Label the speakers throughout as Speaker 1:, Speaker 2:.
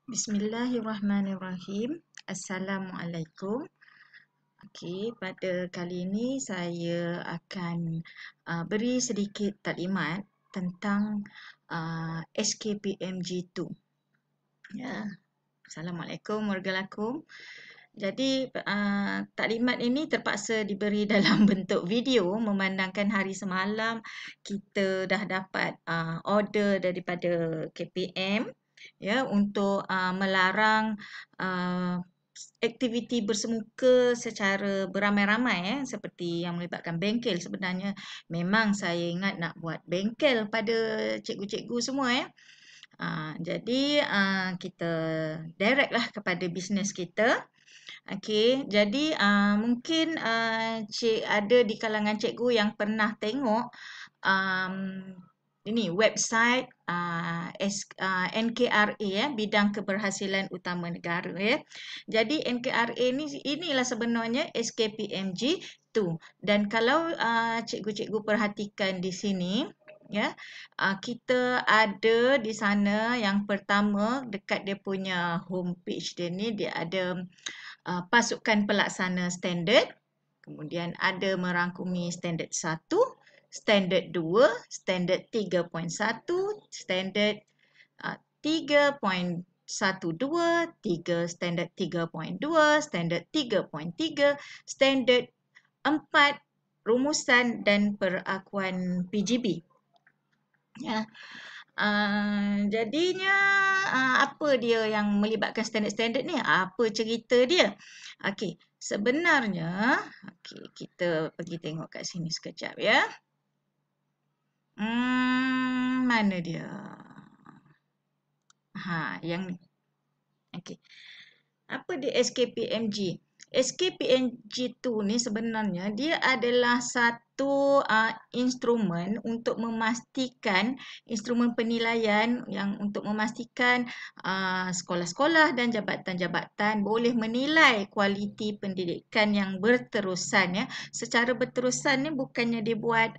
Speaker 1: Bismillahirrahmanirrahim. Assalamualaikum. Okey, pada kali ini saya akan beri sedikit taklimat tentang SKPMG2. Ya. Assalamualaikum warahmatullahi. Jadi taklimat ini terpaksa diberi dalam bentuk video memandangkan hari semalam kita dah dapat order daripada KPM ya untuk melarang uh, aktiviti bersemuka secara beramai-ramai seperti yang melibatkan bengkel. Sebenarnya memang saya ingat nak buat bengkel pada cikgu-cikgu semua ya. Jadi kita direct lah kepada bisnes kita. Okey, jadi mungkin cik ada di kalangan cikgu yang pernah tengok um, ini website NKRA ya, Bidang Keberhasilan Utama Negara ya. Jadi NKRA ni inilah sebenarnya SKPMG 2. Dan kalau cikgu-cikgu perhatikan di sini ya, kita ada di sana yang pertama dekat dia punya homepage dia ni dia ada pasukan pelaksana standard, kemudian ada merangkumi standard 1, standard 2, standard 3.1, standard 3.12, 3 standard 3.2, standard 3.3, standard 4, rumusan dan perakuan PGB. Ya. Jadinya apa dia yang melibatkan standard-standard ni? Apa cerita dia? Okey, sebenarnya kita pergi tengok kat sini sekejap ya. Mana dia? Yang ni. Okey. Apa dia SKPMG? SKPMG 2 ni sebenarnya dia adalah satu instrumen untuk memastikan instrumen penilaian yang untuk memastikan sekolah-sekolah dan jabatan-jabatan boleh menilai kualiti pendidikan yang berterusan ya. Secara berterusan ni bukannya dia buat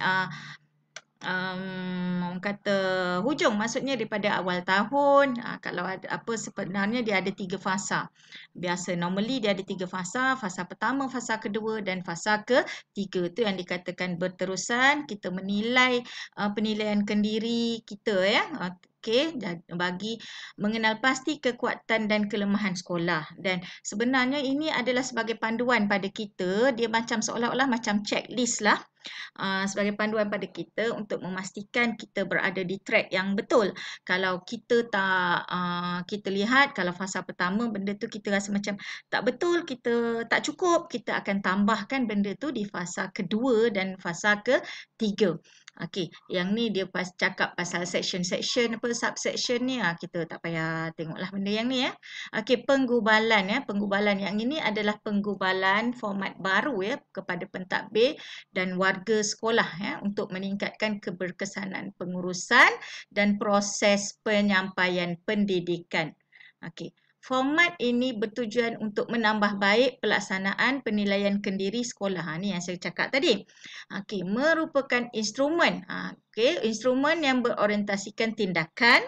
Speaker 1: orang kata hujung, maksudnya daripada awal tahun. Kalau ada apa sebenarnya dia ada 3 fasa. Biasa normally dia ada 3 fasa, fasa pertama, fasa kedua dan fasa ketiga. Itu yang dikatakan berterusan. Kita menilai penilaian kendiri kita ya. Okey, bagi mengenal pasti kekuatan dan kelemahan sekolah. Dan sebenarnya ini adalah sebagai panduan pada kita, dia macam seolah-olah macam checklist lah. Sebagai panduan pada kita untuk memastikan kita berada di track yang betul. Kalau kita tak kita lihat kalau fasa pertama benda tu kita rasa macam tak betul, kita tak cukup, kita akan tambahkan benda tu di fasa kedua dan fasa ketiga. Okey, yang ni dia cakap pasal section-section apa subsection ni kita tak payah tengoklah benda yang ni ya. Okey, penggubalan ya. Penggubalan yang ini adalah penggubalan format baru ya kepada pentadbir dan warga sekolah ya untuk meningkatkan keberkesanan pengurusan dan proses penyampaian pendidikan. Okey. Format ini bertujuan untuk menambah baik pelaksanaan penilaian kendiri sekolah. Ni yang saya cakap tadi. Okey, merupakan instrumen. Okey, instrumen yang berorientasikan tindakan,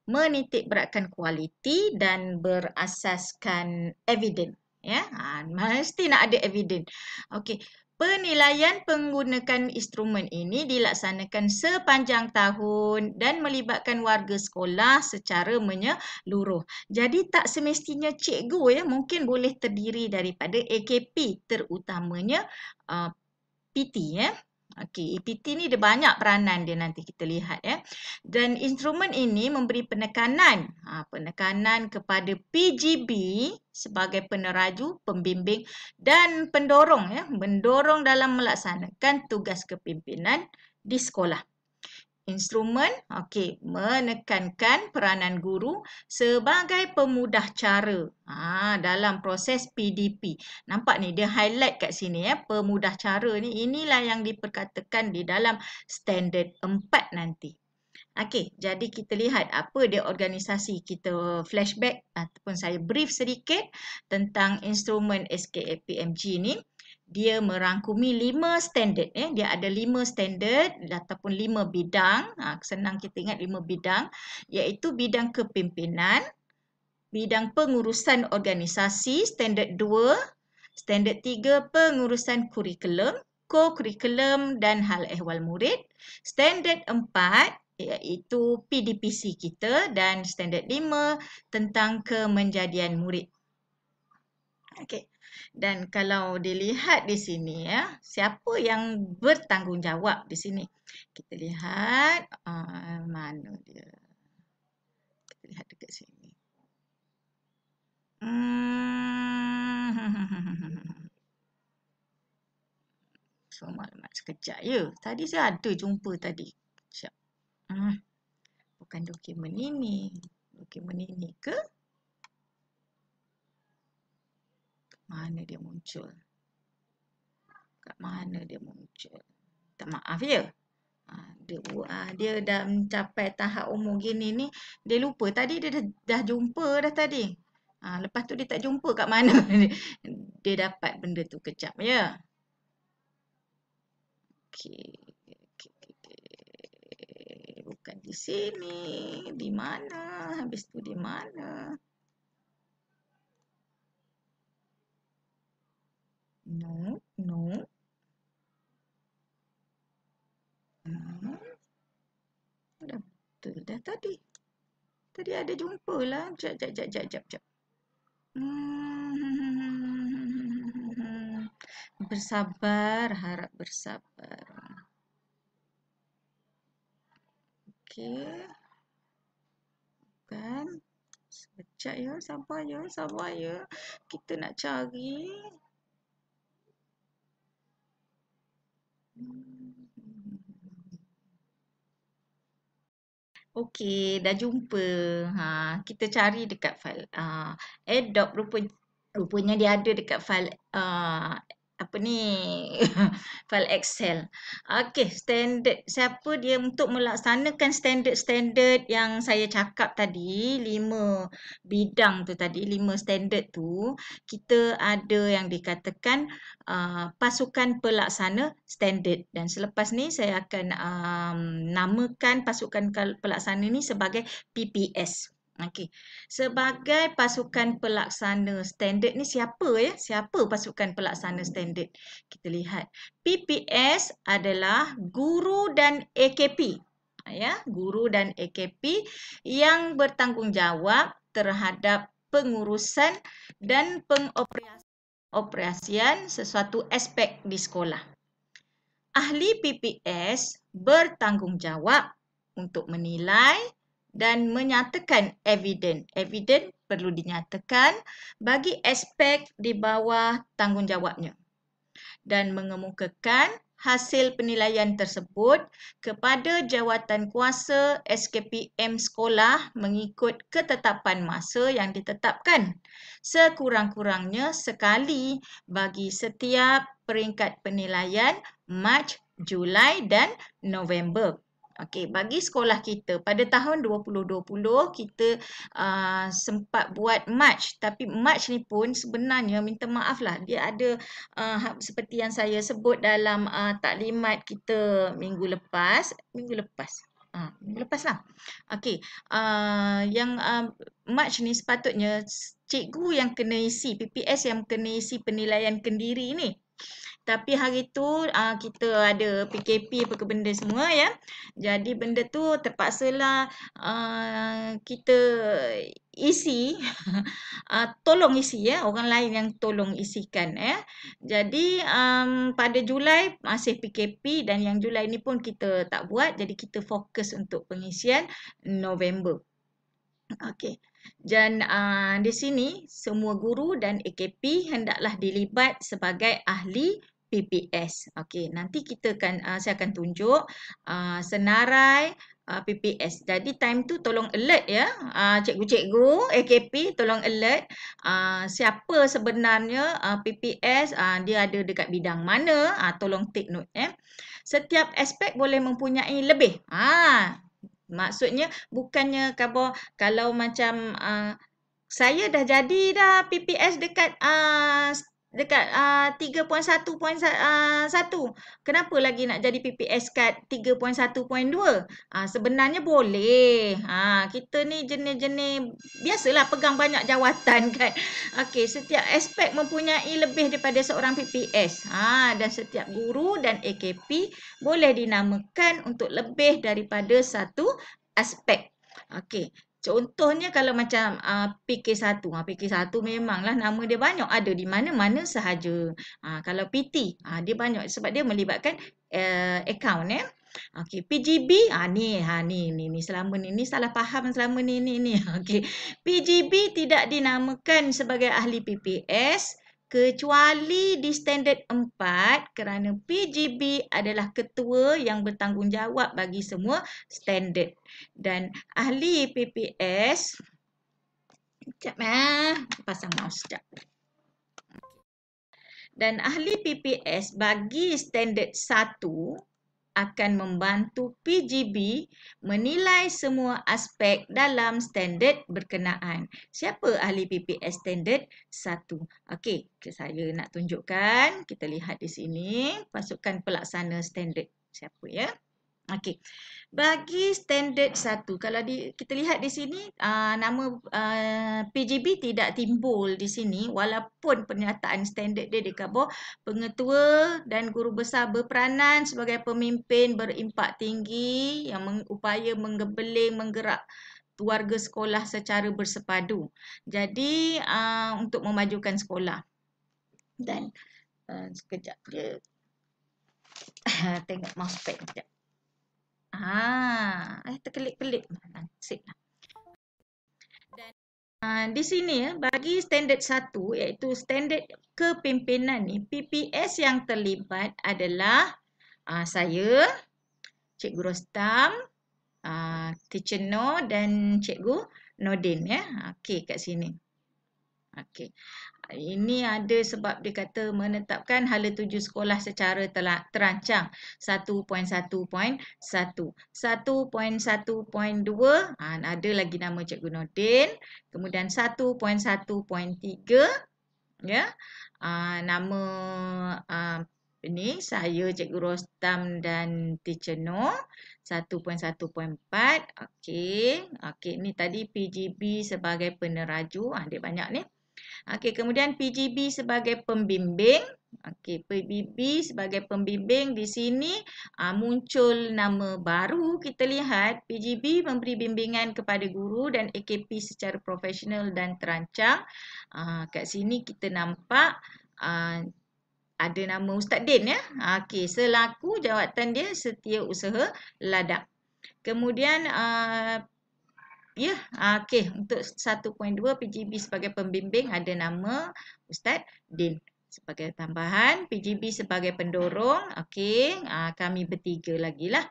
Speaker 1: menitik beratkan kualiti dan berasaskan evidence. Ya, mesti nak ada evidence. Okey, penilaian menggunakan instrumen ini dilaksanakan sepanjang tahun dan melibatkan warga sekolah secara menyeluruh. Jadi tak semestinya cikgu ya, mungkin boleh terdiri daripada AKP terutamanya PT ya. Okey, EPT ni dia banyak peranan dia nanti kita lihat ya. Dan instrumen ini memberi penekanan kepada PGB sebagai peneraju, pembimbing dan pendorong ya, mendorong dalam melaksanakan tugas kepimpinan di sekolah. Instrumen menekankan peranan guru sebagai pemudah cara dalam proses PDP. Nampak ni dia highlight kat sini ya, pemudah cara ni inilah yang diperkatakan di dalam standard 4 nanti. Okey, jadi kita lihat apa dia organisasi. Kita flashback ataupun saya brief sedikit tentang instrumen SKPMG ni. Dia merangkumi 5 standard ya. Dia ada 5 standard ataupun 5 bidang. Senang kita ingat 5 bidang, iaitu bidang kepimpinan, bidang pengurusan organisasi, standard 2. Standard 3, pengurusan kurikulum, co-kurikulum dan hal ehwal murid. Standard 4, iaitu PDPC kita, dan standard 5 tentang kemenjadian murid. Okey. Dan kalau dilihat di sini ya, siapa yang bertanggungjawab di sini? Kita lihat mana dia. Kita lihat dekat sini. So, maklumat sekejap ya. Tadi saya ada jumpa tadi. Sekejap. Bukan dokumen ini. Dokumen ini ke? Mana dia muncul? Kat mana dia muncul? Tak maaf ya. Dia dah mencapai tahap umur gini ni, dia lupa. Tadi dia dah jumpa dah tadi. Lepas tu dia tak jumpa kat mana dia dapat benda tu. Kejap ya. Okey. Bukan di sini. Di mana? Habis tu di mana? No. Dah betul dah tadi. Tadi ada jumpa lah. Jap. Bersabar, harap bersabar. Okey. Kan? Sekejap ya, sabar ya. Kita nak cari. Okey, dah jumpa. Kita cari dekat fail. Adobe rupanya dia ada dekat fail apa ni? Fail Excel. Okey, standard. Siapa dia untuk melaksanakan standard-standard yang saya cakap tadi, 5 bidang tu tadi, 5 standard tu, kita ada yang dikatakan pasukan pelaksana standard. Dan selepas ni saya akan namakan pasukan pelaksana ni sebagai PPS. Okey. Sebagai pasukan pelaksana standard ni siapa ya? Siapa pasukan pelaksana standard? Kita lihat. PPS adalah guru dan AKP. Ya, guru dan AKP yang bertanggungjawab terhadap pengurusan dan pengoperasian sesuatu aspek di sekolah. Ahli PPS bertanggungjawab untuk menilai dan menyatakan eviden. Eviden perlu dinyatakan bagi aspek di bawah tanggungjawabnya dan mengemukakan hasil penilaian tersebut kepada jawatan kuasa SKPM sekolah mengikut ketetapan masa yang ditetapkan sekurang-kurangnya sekali bagi setiap peringkat penilaian Mac, Julai dan November. Okey, bagi sekolah kita pada tahun 2020 kita sempat buat March, tapi March ni pun sebenarnya minta maaf lah, dia ada seperti yang saya sebut dalam taklimat kita minggu lepas lah. Okey, yang March ni sepatutnya cikgu yang kena isi, PPS yang kena isi penilaian kendiri ni. Tapi hari tu kita ada PKP apa ke benda semua ya. Jadi benda tu terpaksalah kita isi. Tolong isi ya. Orang lain yang tolong isikan ya. Jadi pada Julai masih PKP dan yang Julai ni pun kita tak buat. Jadi kita fokus untuk pengisian November. Okey. Dan di sini semua guru dan AKP hendaklah dilibat sebagai ahli PPS. Okey, nanti saya akan tunjuk senarai PPS. Jadi time tu tolong alert ya. Cikgu-cikgu AKP tolong alert siapa sebenarnya PPS dia ada dekat bidang mana. Tolong take note ya. Setiap aspek boleh mempunyai lebih. Maksudnya bukannya kalau macam saya dah jadi dah PPS dekat dekat 3.1.1. Kenapa lagi nak jadi PPS kat 3.1.2? Sebenarnya boleh. Kita ni jenis-jenis biasalah pegang banyak jawatan kan. Okey, setiap aspek mempunyai lebih daripada seorang PPS. Dan setiap guru dan AKP boleh dinamakan untuk lebih daripada satu aspek. Okey. Contohnya kalau macam PK1. PK1 memanglah nama dia banyak. Ada di mana-mana sahaja. Kalau PT, dia banyak sebab dia melibatkan account ya. Okey, PGB, ni selama ni salah faham selama ni. Okey. PGB tidak dinamakan sebagai ahli PPS kecuali di standard 4 kerana PGB adalah ketua yang bertanggungjawab bagi semua standard. Dan ahli PPS, sekejap pasang mouse sekejap. Dan ahli PPS bagi standard 1 akan membantu PGB menilai semua aspek dalam standard berkenaan. Siapa ahli PPS standard 1? Okey, saya nak tunjukkan. Kita lihat di sini pasukan pelaksana standard. Siapa ya? Okey. Bagi standard 1, kalau kita lihat di sini nama PGB tidak timbul di sini walaupun pernyataan standard dia dikabur pengetua dan guru besar berperanan sebagai pemimpin berimpak tinggi yang upaya menggebeling menggerak warga sekolah secara bersepadu. Jadi untuk memajukan sekolah. Dan sekejap dia tengok mousepad sekejap. Terkelip-kelip. Sip lah. Dan di sini ya, bagi standard 1 iaitu standard kepimpinan ni, PPS yang terlibat adalah saya, Cikgu Rostam, Teacher Noh dan Cikgu Nordin ya. Okey kat sini. Okey. Ini ada sebab dia kata menetapkan hala tuju sekolah secara terancang 1.1.1. 1.1.2 ada lagi nama Cikgu Nordin. Kemudian 1.1.3 ya. Nama ini saya Cikgu Rostam dan Teacher Noh. 1.1.4. Okey. Okey, ni tadi PGB sebagai peneraju. Dia banyak ni. Okey, kemudian PGB sebagai pembimbing. Okey, PGB sebagai pembimbing di sini muncul nama baru. Kita lihat PGB memberi bimbingan kepada guru dan AKP secara profesional dan terancang. Kat sini kita nampak ada nama Ustaz Din ya. Okey, selaku jawatan dia Setiausaha Ladang. Kemudian okey, untuk 1.2 PGB sebagai pembimbing ada nama Ustaz Din. Sebagai tambahan, PGB sebagai pendorong. Okey, kami bertiga lagi lah.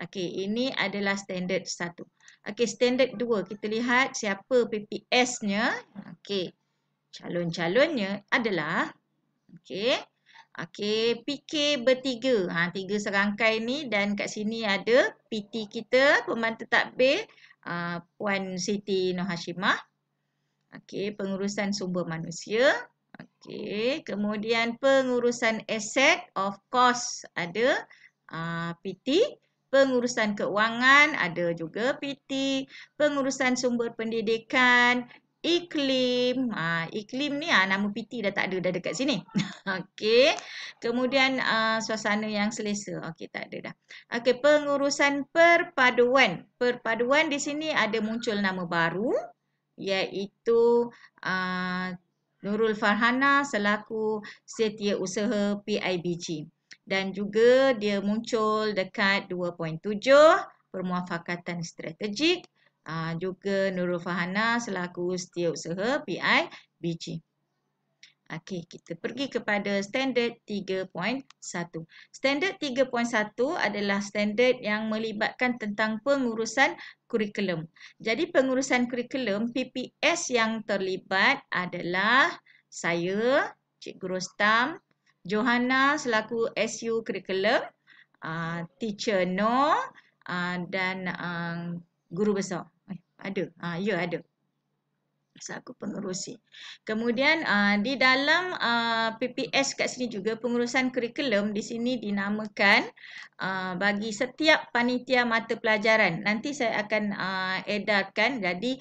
Speaker 1: Okey, ini adalah standard 1. Okey, standard 2. Kita lihat siapa PPS-nya. Okey, calon-calonnya adalah PK bertiga. 3 serangkai ni dan kat sini ada PT kita, pembantu tadbir. Puan Siti Noh Hashimah. Okey, pengurusan sumber manusia. Okey, kemudian pengurusan aset, of course ada PT. Pengurusan keuangan ada juga PT. Pengurusan sumber pendidikan, iklim. Iklim ni nama PT dah tak ada, dah dekat sini. Okey. Kemudian suasana yang selesa. Okey, tak ada dah. Okey, pengurusan perpaduan. Perpaduan di sini ada muncul nama baru iaitu Nurul Farhana selaku Setiausaha PIBG. Dan juga dia muncul dekat 2.7 permuafakatan strategik. Juga Nurul Farhana selaku Setiausaha PIBG. Okey, kita pergi kepada standard 3.1. Standard 3.1 adalah standard yang melibatkan tentang pengurusan kurikulum. Jadi pengurusan kurikulum, PPS yang terlibat adalah saya, Cikgu Rostam, Johanna selaku SU kurikulum, Teacher Noh dan guru besar. Ada? Ya, ada. Selaku pengerusi. Kemudian di dalam PPS kat sini juga pengurusan kurikulum di sini dinamakan bagi setiap panitia mata pelajaran. Nanti saya akan edarkan, jadi